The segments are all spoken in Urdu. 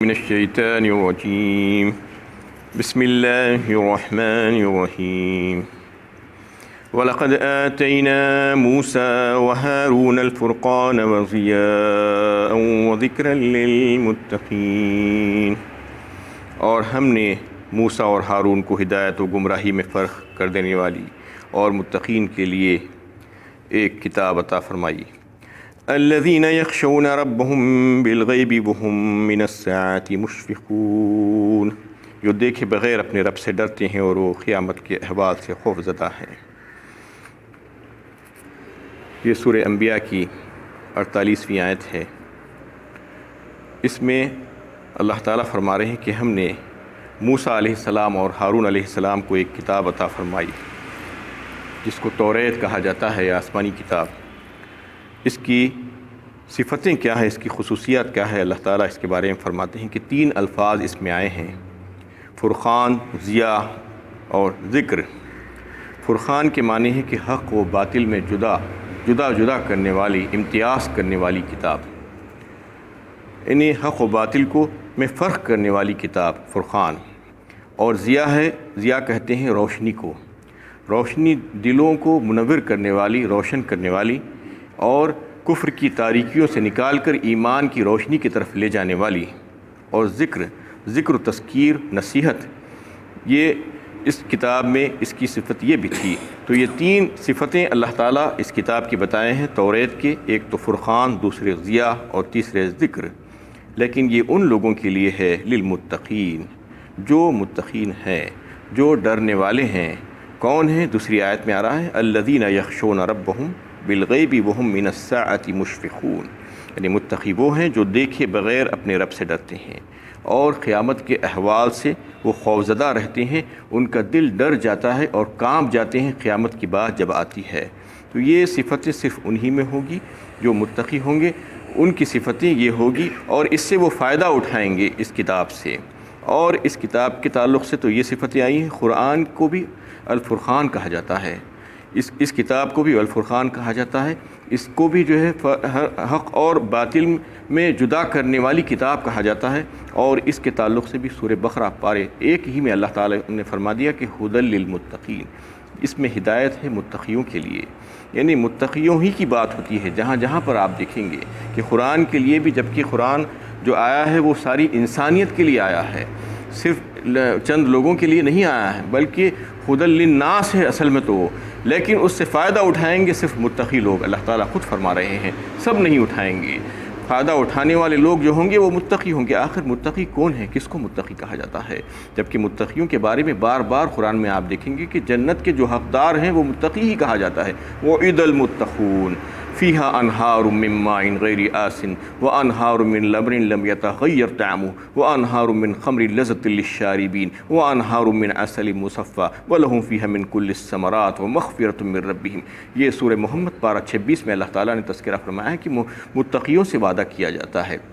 من الشیطان الرجیم بسم اللہ الرحمن الرحیم وَلَقَدْ آتَيْنَا مُوسَى وَهَارُونَ الْفُرْقَانَ وَضِيَاءً وَذِكْرًا لِلْمُتَّقِينَ، اور ہم نے موسیٰ اور ہارون کو ہدایت و گمراہی میں فرق کر دینے والی اور متقین کے لیے ایک کتاب عطا فرمائی۔ الذین یخشون ربهم بالغیب وهم من الساعة مشفقون، جو دیکھے بغیر اپنے رب سے ڈرتے ہیں اور وہ قیامت کے احوال سے خوف زدہ ہیں۔ یہ سورہ انبیاء کی 48ویں آیت ہے۔ اس میں اللہ تعالیٰ فرما رہے ہیں کہ ہم نے موسیٰ علیہ السلام اور ہارون علیہ السلام کو ایک کتاب عطا فرمائی جس کو توریت کہا جاتا ہے، آسمانی کتاب۔ اس کی صفتیں کیا ہیں، اس کی خصوصیات کیا ہے، اللہ تعالیٰ اس کے بارے میں فرماتے ہیں کہ 3 الفاظ اس میں آئے ہیں: فرقان، ضیاء اور ذکر۔ فرقان کے معنی ہے کہ حق و باطل میں جدا کرنے والی، امتیاز کرنے والی کتاب، یعنی حق و باطل کو میں فرق کرنے والی کتاب فرقان۔ اور ضیاء ہے، ضیاء کہتے ہیں روشنی کو، روشنی دلوں کو منور کرنے والی، روشن کرنے والی، اور کفر کی تاریکیوں سے نکال کر ایمان کی روشنی کی طرف لے جانے والی۔ اور ذکر و تذکیر، نصیحت، یہ اس کتاب میں اس کی صفت یہ بھی تھی۔ تو یہ 3 صفتیں اللہ تعالیٰ اس کتاب کی بتائے ہیں توریت کے، ایک تو فرقان، دوسرے ضیاء اور تیسرے ذکر۔ لیکن یہ ان لوگوں کے لیے ہے للمتقین، جو متقین ہیں، جو ڈرنے والے ہیں۔ کون ہیں؟ دوسری آیت میں آ رہا ہے الذین یخشون ربهم بالغیب وهم من الساعة مشفقون، یعنی متقی وہ ہیں جو دیکھے بغیر اپنے رب سے ڈرتے ہیں اور قیامت کے احوال سے وہ خوفزدہ رہتے ہیں، ان کا دل ڈر جاتا ہے اور کانپ جاتے ہیں قیامت کی بات جب آتی ہے۔ تو یہ صفتیں صرف انہی میں ہوگی جو متقی ہوں گے، ان کی صفتیں یہ ہوگی، اور اس سے وہ فائدہ اٹھائیں گے اس کتاب سے۔ اور اس کتاب کے تعلق سے تو یہ صفتیں آئی ہیں۔ قرآن کو بھی الفرقان کہا جاتا ہے، اس کتاب کو بھی الفرقان کہا جاتا ہے، اس کو بھی جو ہے حق اور باطل میں جدا کرنے والی کتاب کہا جاتا ہے۔ اور اس کے تعلق سے بھی سورہ بقرہ پارے 1 ہی میں اللہ تعالیٰ نے فرما دیا کہ ھدی للمتقین، اس میں ہدایت ہے متقیوں کے لیے، یعنی متقیوں ہی کی بات ہوتی ہے جہاں جہاں پر آپ دیکھیں گے کہ قرآن کے لیے بھی، جبکہ قرآن جو آیا ہے وہ ساری انسانیت کے لیے آیا ہے، صرف چند لوگوں کے لیے نہیں آیا ہے، بلکہ ھدی للناس ہے اصل میں تو، لیکن اس سے فائدہ اٹھائیں گے صرف متقی لوگ۔ اللہ تعالیٰ خود فرما رہے ہیں سب نہیں اٹھائیں گے، فائدہ اٹھانے والے لوگ جو ہوں گے وہ متقی ہوں گے۔ آخر متقی کون ہے، کس کو متقی کہا جاتا ہے؟ جبکہ متقیوں کے بارے میں بار بار قرآن میں آپ دیکھیں گے کہ جنت کے جو حقدار ہیں وہ متقی ہی کہا جاتا ہے۔ وَعِدَ الْمُتَّقُونَ فِيهَا أَنْهَارٌ مِّن مَّاءٍ غَيْرِ آسِنٍ وَأَنْهَارٌ مِّن لَبْنٍ لَّمْ يَتَغَيَّرْ طَعْمُهُ وَأَنْهَارٌ مِّن خَمْرٍ لَّذَّةٍ لِّلشَّارِبِينَ وَأَنْهَارٌ مِّن عَسَلٍ مُّصَفًّى وَلَهُمْ فِيهَا مِن كُلِّ الثَّمَرَاتِ وَمَغْفِرَةٌ مِّن رَّبِّهِمْ۔ یہ سورہ محمد پارہ 26 میں اللہ تعالیٰ نے تذکرہ فرمایا ہے کہ متقیوں سے وعدہ کیا جاتا ہے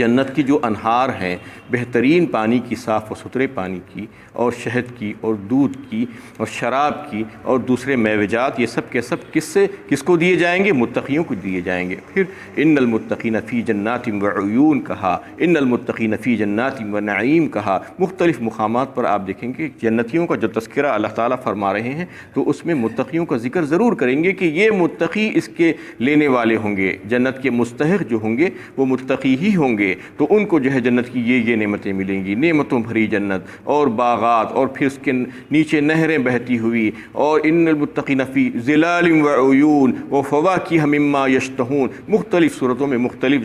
جنت کی جو انہار ہیں، بہترین پانی کی، صاف و ستھرے پانی کی، اور شہد کی، اور دودھ کی، اور شراب کی، اور دوسرے میوجات، یہ سب کے سب کس کو دیے جائیں گے؟ متقیوں کو دیے جائیں گے۔ پھر ان المتقین فی جنات وعیون کہا، ان المتقین فی جنات ونعیم کہا۔ مختلف مقامات پر آپ دیکھیں گے جنتیوں کا جو تذکرہ اللہ تعالیٰ فرما رہے ہیں تو اس میں متقیوں کا ذکر ضرور کریں گے کہ یہ متقی اس کے لینے والے ہوں گے، جنت کے مستحق جو ہوں گے وہ متقی ہی ہوں گے، تو ان کو جو ہے جنت کی یہ نعمتیں ملیں گی، نعمتوں بھری جنت اور باغات، اور پھر اس کے نیچے نہریں بہتی ہوئی، اور ان المتقین فی ظلال وعیون وفواکہ مما یشتہون۔ مختلف صورتوں میں مختلف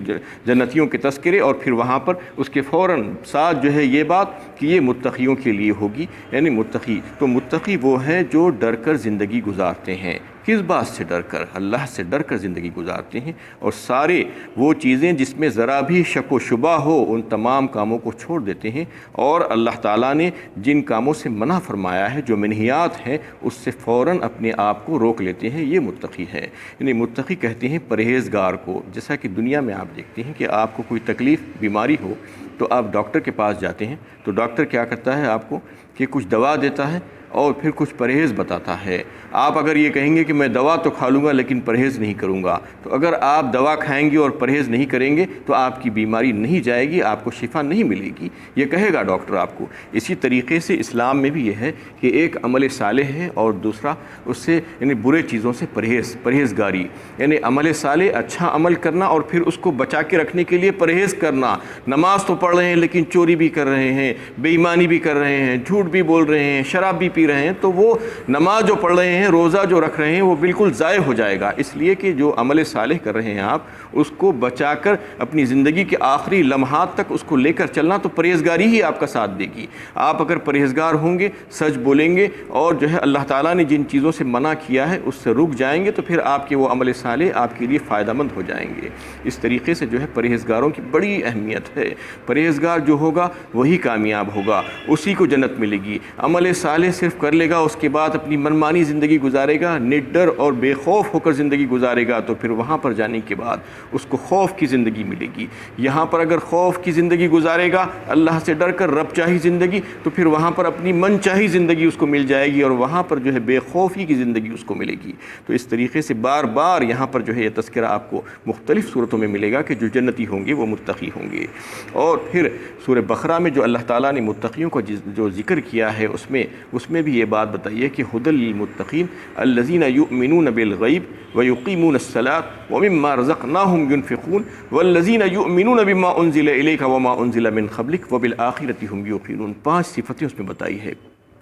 جنتیوں کے تذکرے، اور پھر وہاں پر اس کے فوراً ساتھ جو ہے یہ بات کہ یہ متقیوں کے لیے ہوگی، یعنی متقی تو متقی وہ ہیں جو ڈر کر زندگی گزارتے ہیں۔ کس بات سے ڈر کر؟ اللہ سے ڈر کر زندگی گزارتے ہیں، اور سارے وہ چیزیں جس میں ذرا بھی شک و شبہ ہو ان تمام کاموں کو چھوڑ دیتے ہیں، اور اللہ تعالیٰ نے جن کاموں سے منع فرمایا ہے، جو منہیات ہیں، اس سے فوراً اپنے آپ کو روک لیتے ہیں، یہ متقی ہے۔ یعنی متقی کہتے ہیں پرہیزگار کو۔ جیسا کہ دنیا میں آپ دیکھتے ہیں کہ آپ کو کوئی تکلیف، بیماری ہو تو آپ ڈاکٹر کے پاس جاتے ہیں، تو ڈاکٹر کیا کرتا ہے؟ آپ کو کہ کچھ دوا دیتا ہے اور پھر کچھ پرہیز بتاتا ہے۔ آپ اگر یہ کہیں گے کہ میں دوا تو کھا لوں گا لیکن پرہیز نہیں کروں گا، تو اگر آپ دوا کھائیں گے اور پرہیز نہیں کریں گے تو آپ کی بیماری نہیں جائے گی، آپ کو شفا نہیں ملے گی، یہ کہے گا ڈاکٹر آپ کو۔ اسی طریقے سے اسلام میں بھی یہ ہے کہ ایک عمل صالح ہے اور دوسرا اس سے یعنی برے چیزوں سے پرہیزگاری، یعنی عمل صالح اچھا عمل کرنا اور پھر اس کو بچا کے رکھنے کے لیے پرہیز کرنا۔ نماز تو پڑھ رہے ہیں لیکن چوری بھی کر رہے ہیں، بے ایمانی بھی کر رہے ہیں، جھوٹ بھی بول رہے ہیں، شراب بھی پی رہے ہیں، تو وہ نماز جو پڑھ رہے ہیں، روزہ جو رکھ رہے ہیں، وہ بالکل ضائع ہو جائے گا۔ اس لیے کہ جو عمل صالح کر رہے ہیں آپ اس کو بچا کر اپنی زندگی کے آخری لمحات تک اس کو لے کر چلنا، تو پرہیزگاری ہی آپ کا ساتھ دے گی۔ آپ اگر پرہیزگار ہوں گے، سچ بولیں گے اور جو ہے اللہ تعالیٰ نے جن چیزوں سے منع کیا ہے اس سے رک جائیں گے، تو پھر آپ کے وہ عمل صالح آپ کے لیے فائدہ مند ہو جائیں گے۔ اس طریقے سے جو ہے پرہیزگاروں کی بڑی اہمیت ہے۔ پرہیزگار جو ہوگا وہی کامیاب ہوگا، اسی کو جنت ملے گی۔ عمل صالح صرف کر لے گا، اس کے بعد اپنی منمانی زندگی گزارے گا، نڈر اور بے خوف ہو کر زندگی گزارے گا، تو پھر وہاں پر جانے کے بعد اس کو خوف کی زندگی ملے گی۔ یہاں پر اگر خوف کی زندگی گزارے گا، اللہ سے ڈر کر رب چاہی زندگی، تو پھر وہاں پر اپنی من چاہی زندگی اس کو مل جائے گی اور وہاں پر جو ہے بے خوفی کی زندگی اس کو ملے گی۔ تو اس طریقے سے بار بار یہاں پر جو ہے یہ تذکرہ آپ کو مختلف صورتوں میں ملے گا کہ جو جنتی ہوں گے وہ متقی ہوں گے۔ اور پھر سورہ بقرہ میں جو اللہ تعالیٰ نے متقیوں کو جو ذکر کیا ہے اس میں بھی یہ بات بتائیے کہ ھدی للمتقین الذین یؤمنون بالغیب ویقیمون الصلاۃ ومما رزقناہم ینفقون والذین یؤمنون بما انزل الیک وما انزل من قبلک وبالآخرۃ ھم یوقنون۔ 5 صفتیں اس میں بتائی ہے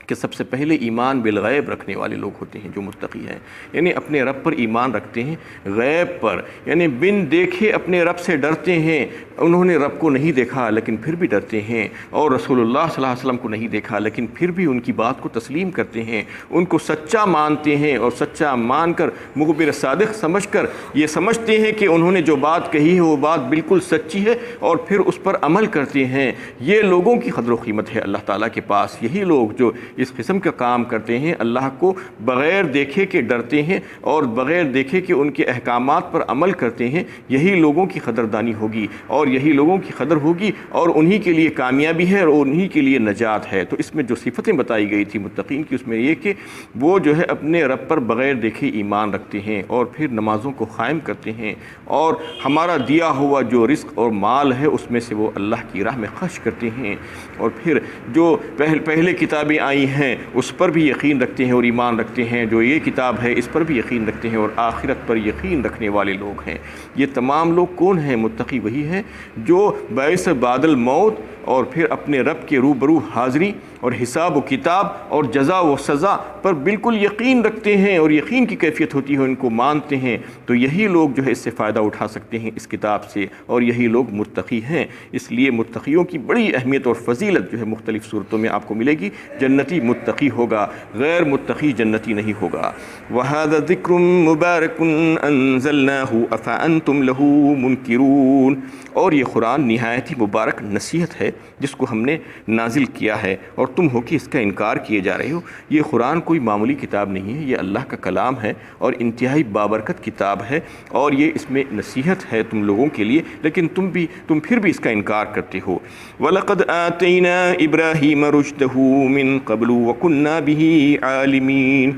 کہ سب سے پہلے ایمان بالغیب رکھنے والے لوگ ہوتے ہیں جو متقی ہیں، یعنی اپنے رب پر ایمان رکھتے ہیں، غیب پر، یعنی بن دیکھے اپنے رب سے ڈرتے ہیں۔ انہوں نے رب کو نہیں دیکھا لیکن پھر بھی ڈرتے ہیں، اور رسول اللہ صلی اللہ علیہ وسلم کو نہیں دیکھا لیکن پھر بھی ان کی بات کو تسلیم کرتے ہیں، ان کو سچا مانتے ہیں، اور سچا مان کر مخبر صادق سمجھ کر یہ سمجھتے ہیں کہ انہوں نے جو بات کہی ہے وہ بات بالکل سچی ہے، اور پھر اس پر عمل کرتے ہیں۔ یہ لوگوں کی قدر و قیمت ہے اللہ تعالیٰ کے پاس۔ یہی لوگ جو اس قسم کا کام کرتے ہیں، اللہ کو بغیر دیکھے کہ ڈرتے ہیں اور بغیر دیکھے کہ ان کے احکامات پر عمل کرتے ہیں، یہی لوگوں کی قدردانی ہوگی اور یہی لوگوں کی قدر ہوگی، اور انہی کے لیے کامیابی ہے اور انہی کے لیے نجات ہے۔ تو اس میں جو صفتیں بتائی گئی تھی متقین کی، اس میں یہ کہ وہ جو ہے اپنے رب پر بغیر دیکھے ایمان رکھتے ہیں اور پھر نمازوں کو قائم کرتے ہیں، اور ہمارا دیا ہوا جو رزق اور مال ہے اس میں سے وہ اللہ کی راہ میں خرچ کرتے ہیں، اور پھر جو پہلے کتابیں آئی ہیں اس پر بھی یقین رکھتے ہیں اور ایمان رکھتے ہیں، جو یہ کتاب ہے اس پر بھی یقین رکھتے ہیں، اور آخرت پر یقین رکھنے والے لوگ ہیں۔ یہ تمام لوگ کون ہیں؟ متقی وہی ہیں جو باعث بعد الموت اور پھر اپنے رب کے روبرو حاضری اور حساب و کتاب اور جزا و سزا پر بالکل یقین رکھتے ہیں، اور یقین کی کیفیت ہوتی ہے، ان کو مانتے ہیں، تو یہی لوگ جو ہے اس سے فائدہ اٹھا سکتے ہیں اس کتاب سے، اور یہی لوگ متقی ہیں۔ اس لیے متقیوں کی بڑی اہمیت اور فضیلت جو ہے مختلف صورتوں میں آپ کو ملے گی۔ جنتی متقی ہوگا، غیر متقی جنتی نہیں ہوگا۔ وَهَذَا ذِكْرٌ مُبَارَكٌ أَنزَلْنَاهُ أَفَأَنْتُمْ لَهُ مُنْكِرُونَ۔ اور یہ قرآن نہایت ہی مبارک نصیحت ہے جس کو ہم نے نازل کیا ہے، اور تم ہو کہ اس کا انکار کیے جا رہے ہو۔ یہ قرآن کوئی معمولی کتاب نہیں ہے، یہ اللہ کا کلام ہے اور انتہائی بابرکت کتاب ہے، اور یہ اس میں نصیحت ہے تم لوگوں کے لیے، لیکن تم پھر بھی اس کا انکار کرتے ہو۔ وَلَقَدْ آتَيْنَا إِبْرَاهِيمَ رُشْدَهُ مِن قَبْلُ وَكُنَّا بِهِ عَالِمِينَ۔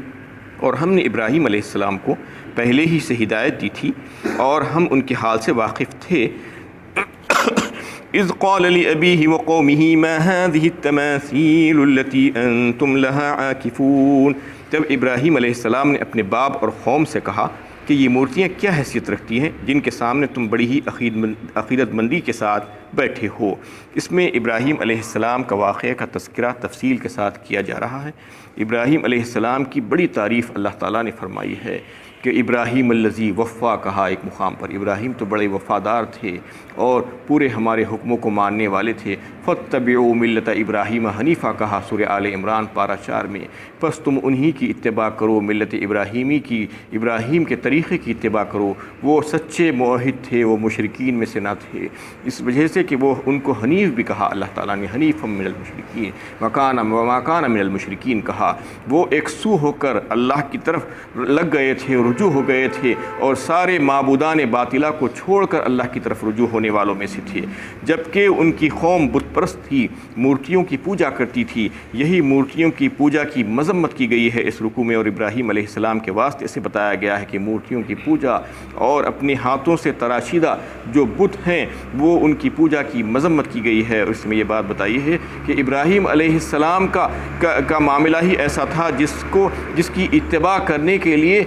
اور ہم نے ابراہیم علیہ السلام کو پہلے ہی سے ہدایت دی تھی اور ہم ان کے حال سے واقف تھے۔ اذ قال لأبيه وقومه ما هذه التماثيل التي أنتم لها عاكفون۔ جب ابراہیم علیہ السلام نے اپنے باپ اور قوم سے کہا کہ یہ مورتیاں کیا حیثیت رکھتی ہیں جن کے سامنے تم بڑی ہی عقیدت مندی کے ساتھ بیٹھے ہو۔ اس میں ابراہیم علیہ السلام کا واقعہ کا تذکرہ تفصیل کے ساتھ کیا جا رہا ہے۔ ابراہیم علیہ السلام کی بڑی تعریف اللہ تعالیٰ نے فرمائی ہے کہ ابراہیم الذی وفا کہا ایک مقام پر۔ ابراہیم تو بڑے وفادار تھے اور پورے ہمارے حکموں کو ماننے والے تھے۔ فاتبعوا ملت ابراہیم حنیفہ کہا سورہ آل عمران پارہ 4 میں، پس تم انہی کی اتباع کرو، ملت ابراہیمی کی، ابراہیم کے طریقے کی اتباع کرو۔ وہ سچے موحد تھے، وہ مشرکین میں سے نہ تھے، اس وجہ سے کہ وہ ان کو حنیف بھی کہا اللہ تعالیٰ نے، حنیفا من المشرکین وما کان من المشرکین کہا۔ وہ ایک سو ہو کر اللہ کی طرف لگ گئے تھے، رجوع ہو گئے تھے اور سارے معبودان باطلہ کو چھوڑ کر اللہ کی طرف رجوع ہونے والوں میں سے تھے، جبکہ ان کی قوم بت پرست تھی، مورتیوں کی پوجا کرتی تھی۔ یہی مورتیوں کی پوجا کی مذمت کی گئی ہے اس رکوع میں، اور ابراہیم علیہ السلام کے واسطے سے بتایا گیا ہے کہ مورتیوں کی پوجا اور اپنے ہاتھوں سے تراشیدہ جو بت ہیں وہ ان کی پوجا کی مذمت کی گئی ہے۔ اور اس میں یہ بات بتائی ہے کہ ابراہیم علیہ السلام کا معاملہ ہی ایسا تھا جس کی اتباع کرنے کے لیے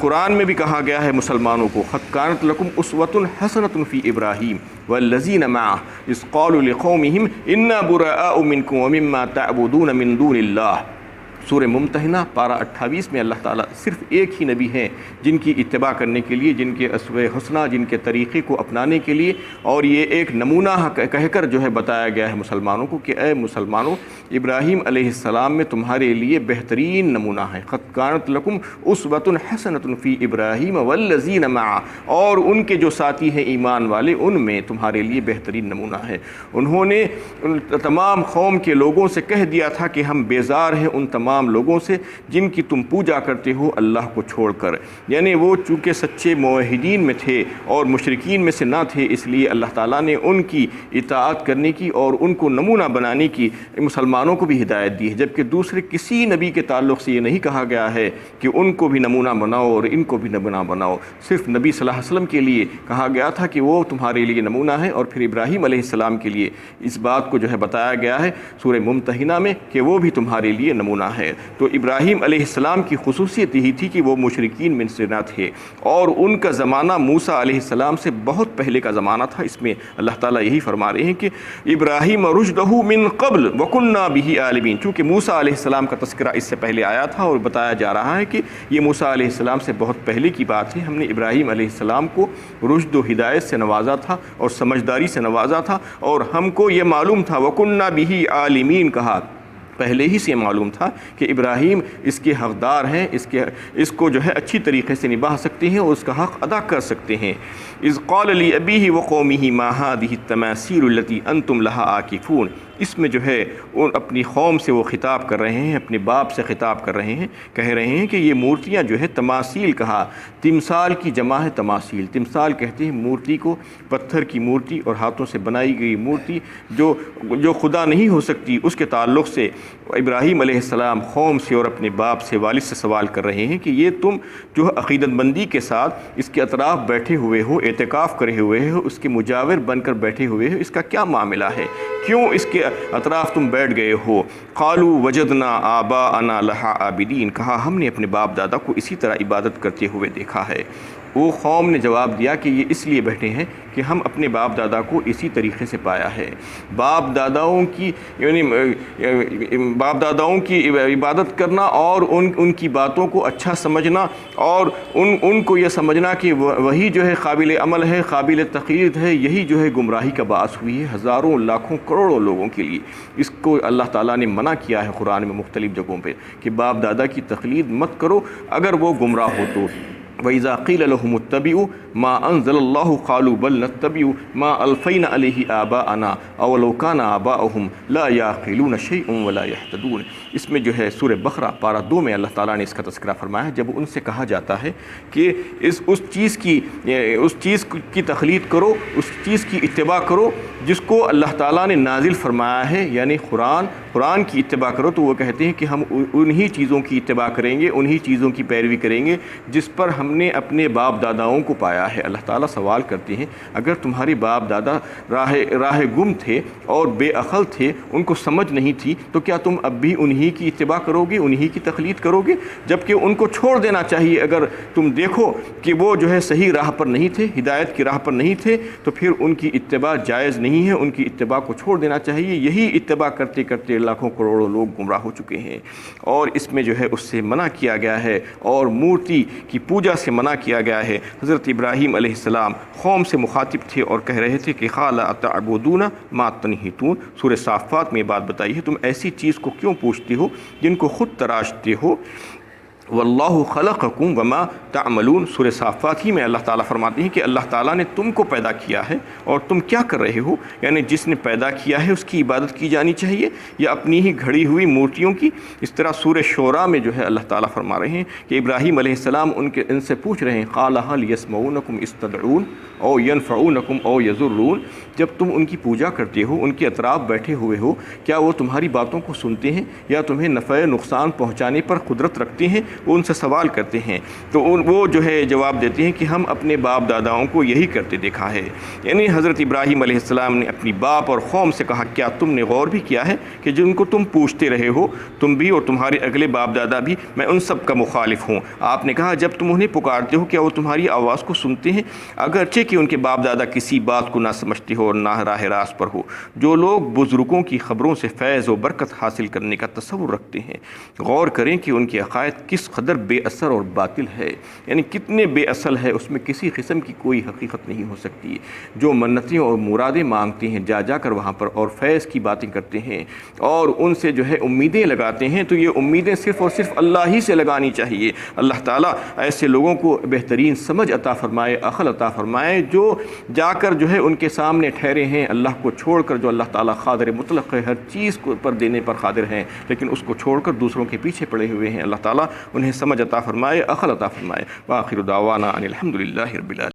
قرآن میں بھی کہا گیا ہے مسلمانوں کو، قد کانت لکم اسوۃ حسنۃ فی ابراہیم والذین معہ اذ قالوا لقومہم انا براء منکم ومما تعبدون من دون اللہ۔ سورہ ممتحنہ پارہ 28 میں اللہ تعالیٰ صرف ایک ہی نبی ہیں جن کی اتباع کرنے کے لیے، جن کے اسوہ حسنہ، جن کے طریقے کو اپنانے کے لیے، اور یہ ایک نمونہ کہہ کر جو ہے بتایا گیا ہے مسلمانوں کو کہ اے مسلمانوں، ابراہیم علیہ السلام میں تمہارے لیے بہترین نمونہ ہے۔ قد کانت لکم اسوۃ حسنۃ فی ابراہیم والذین معہ، اور ان کے جو ساتھی ہیں ایمان والے، ان میں تمہارے لیے بہترین نمونہ ہے۔ انہوں نے تمام قوم کے لوگوں سے کہہ دیا تھا کہ ہم بیزار ہیں ان تمام لوگوں سے جن کی تم پوجا کرتے ہو اللہ کو چھوڑ کر، یعنی وہ چونکہ سچے موحدین میں تھے اور مشرکین میں سے نہ تھے، اس لیے اللہ تعالیٰ نے ان کی اطاعت کرنے کی اور ان کو نمونہ بنانے کی مسلمانوں کو بھی ہدایت دی ہے، جبکہ دوسرے کسی نبی کے تعلق سے یہ نہیں کہا گیا ہے کہ ان کو بھی نمونہ بناؤ اور ان کو بھی نمونہ بناؤ۔ صرف نبی صلی اللہ علیہ وسلم کے لیے کہا گیا تھا کہ وہ تمہارے لیے نمونہ ہے، اور پھر ابراہیم علیہ السلام کے لیے اس بات کو جو ہے بتایا گیا ہے سورہ ممتحنہ میں کہ وہ بھی تمہارے لیے نمونہ ہے۔ تو ابراہیم علیہ السلام کی خصوصیت یہی تھی کہ وہ مشرکین میں سے نہ تھے، اور ان کا زمانہ موسیٰ علیہ السلام سے بہت پہلے کا زمانہ تھا۔ اس میں اللہ تعالیٰ یہی فرما رہے ہیں کہ ابراہیم رشدہ من قبل وکنا بہ عالمین، چونکہ موسیٰ علیہ السلام کا تذکرہ اس سے پہلے آیا تھا اور بتایا جا رہا ہے کہ یہ موسیٰ علیہ السلام سے بہت پہلے کی بات ہے۔ ہم نے ابراہیم علیہ السلام کو رشد و ہدایت سے نوازا تھا اور سمجھداری سے نوازا تھا، اور ہم کو یہ معلوم تھا وکنا بہ عالمین کہا، پہلے ہی سے معلوم تھا کہ ابراہیم اس کے حقدار ہیں، اس کو جو ہے اچھی طریقے سے نبھا سکتے ہیں اور اس کا حق ادا کر سکتے ہیں۔ اذ قال لأبیہ وقومہ ما هذه التماثیل التي انتم لها عاکفون، اس میں جو ہے اپنی قوم سے وہ خطاب کر رہے ہیں، اپنے باپ سے خطاب کر رہے ہیں، کہہ رہے ہیں کہ یہ مورتیاں جو ہے تماثیل کہا، تمثال کی جمع ہے تماثیل۔ تمثال کہتے ہیں مورتی کو، پتھر کی مورتی اور ہاتھوں سے بنائی گئی مورتی جو خدا نہیں ہو سکتی، اس کے تعلق سے ابراہیم علیہ السلام قوم سے اور اپنے باپ سے، والد سے سوال کر رہے ہیں کہ یہ تم جو عقیدت مندی کے ساتھ اس کے اطراف بیٹھے ہوئے ہو، اعتکاف کرے ہوئے ہو، اس کے مجاور بن کر بیٹھے ہوئے ہو، اس کا کیا معاملہ ہے؟ کیوں اس کے اطراف تم بیٹھ گئے ہو؟ قالوا وجدنا آباءنا لها عابدین، کہا ہم نے اپنے باپ دادا کو اسی طرح عبادت کرتے ہوئے دیکھا ہے۔ وہ قوم نے جواب دیا کہ یہ اس لیے بیٹھے ہیں کہ ہم اپنے باپ دادا کو اسی طریقے سے پایا ہے۔ باپ داداؤں کی عبادت کرنا اور ان کی باتوں کو اچھا سمجھنا اور ان کو یہ سمجھنا کہ وہی جو ہے قابل عمل ہے، قابل تقلید ہے، یہی جو ہے گمراہی کا باعث ہوئی ہے ہزاروں، لاکھوں، کروڑوں لوگوں کے لیے۔ اس کو اللہ تعالیٰ نے منع کیا ہے قرآن میں مختلف جگہوں پہ کہ باپ دادا کی تقلید مت کرو اگر وہ گمراہ ہو تو۔ وَإِذَا قِيلَ لَهُمُ اتَّبِعُوا مَا أَنزَلَ اللَّهُ قَالُوا بَلْ نَتَّبِعُ مَا أَلْفَيْنَا عَلَيْهِ آبَاءَنَا أَوَلَوْ كَانَ آبَاؤُهُمْ لَا يَعْقِلُونَ شَيْئًا وَلَا يَهْتَدُونَ۔ اس میں جو ہے سورہ بقرہ پارہ 2 میں اللہ تعالیٰ نے اس کا تذکرہ فرمایا ہے، جب ان سے کہا جاتا ہے کہ اس چیز کی تقلید کرو، اس چیز کی اتباع کرو جس کو اللہ تعالیٰ نے نازل فرمایا ہے، یعنی قرآن کی اتباع کرو، تو وہ کہتے ہیں کہ ہم انہی چیزوں کی اتباع کریں گے، انہی چیزوں کی پیروی کریں گے جس پر ہم نے اپنے باپ داداؤں کو پایا ہے۔ اللہ تعالیٰ سوال کرتے ہیں اگر تمہارے باپ دادا راہ گم تھے اور بے عقل تھے، ان کو سمجھ نہیں تھی، تو کیا تم اب بھی انہی کی اتباع کرو گے، انہی کی تقلید کرو گے؟ جبکہ ان کو چھوڑ دینا چاہیے۔ اگر تم دیکھو کہ وہ جو ہے صحیح راہ پر نہیں تھے، ہدایت کی راہ پر نہیں تھے، تو پھر ان کی اتباع جائز نہیں ہے، ان کی اتباع کو چھوڑ دینا چاہیے۔ یہی اتباع کرتے کرتے لاکھوں کروڑوں لوگ گمراہ ہو چکے ہیں، اور اس میں جو ہے اس سے منع کیا گیا ہے اور مورتی کی پوجا سے منع کیا گیا ہے۔ حضرت ابراہیم علیہ السلام قوم سے مخاطب تھے اور کہہ رہے تھے کہ قال اتعبدون ما تنحتون، سورہ صافات میں بات بتائی ہے، تم ایسی چیز کو کیوں پوچھتے ہو جن کو خود تراشتے ہو؟ واللہ خلقکم وما تعملون، سورہ صافات ہی میں اللہ تعالیٰ فرماتے ہیں کہ اللہ تعالیٰ نے تم کو پیدا کیا ہے اور تم کیا کر رہے ہو، یعنی جس نے پیدا کیا ہے اس کی عبادت کی جانی چاہیے یا اپنی ہی گھڑی ہوئی مورتیوں کی؟ اس طرح سورہ شعراء میں جو ہے اللہ تعالیٰ فرما رہے ہیں کہ ابراہیم علیہ السلام ان سے پوچھ رہے ہیں قال هل يسمعونکم اذ تدعون او ينفعونکم او يضرون، جب تم ان کی پوجا کرتے ہو، ان کے اطراف بیٹھے ہوئے ہو، کیا وہ تمہاری باتوں کو سنتے ہیں یا تمہیں نفع نقصان پہنچانے پر قدرت رکھتے ہیں؟ وہ ان سے سوال کرتے ہیں تو وہ جو ہے جواب دیتے ہیں کہ ہم اپنے باپ داداؤں کو یہی کرتے دیکھا ہے۔ یعنی حضرت ابراہیم علیہ السلام نے اپنی باپ اور قوم سے کہا کیا تم نے غور بھی کیا ہے کہ جن کو تم پوچھتے رہے ہو، تم بھی اور تمہارے اگلے باپ دادا بھی، میں ان سب کا مخالف ہوں۔ آپ نے کہا جب تم انہیں پکارتے ہو کیا وہ تمہاری آواز کو سنتے ہیں؟ اگرچہ کہ ان کے باپ دادا کسی بات کو نہ سمجھتے ہو اور نہ راہ راست پر ہو۔ جو لوگ بزرگوں کی خبروں سے فیض و برکت حاصل کرنے کا تصور رکھتے ہیں، غور کریں کہ ان کے عقائد کس قدر بے اثر اور باطل ہے، یعنی کتنے بے اصل ہے، اس میں کسی قسم کی کوئی حقیقت نہیں ہو سکتی۔ جو منتیں اور مرادیں مانگتے ہیں جا کر وہاں پر اور فیض کی باتیں کرتے ہیں اور ان سے جو ہے امیدیں لگاتے ہیں، تو یہ امیدیں صرف اور صرف اللہ ہی سے لگانی چاہیے۔ اللہ تعالیٰ ایسے لوگوں کو بہترین سمجھ عطا فرمائے، عقل عطا فرمائے، جو جا کر جو ہے ان کے سامنے ٹھہرے ہیں اللہ کو چھوڑ کر، جو اللہ تعالیٰ قادر مطلق ہے، ہر چیز کو پر دینے پر قادر ہیں، لیکن اس کو چھوڑ کر دوسروں کے پیچھے پڑے ہوئے ہیں۔ اللہ تعالیٰ انہیں سمجھ عطا فرمائے، عقل عطا فرمائے۔ وآخر دعوانا ان الحمد للہ رب العالمین۔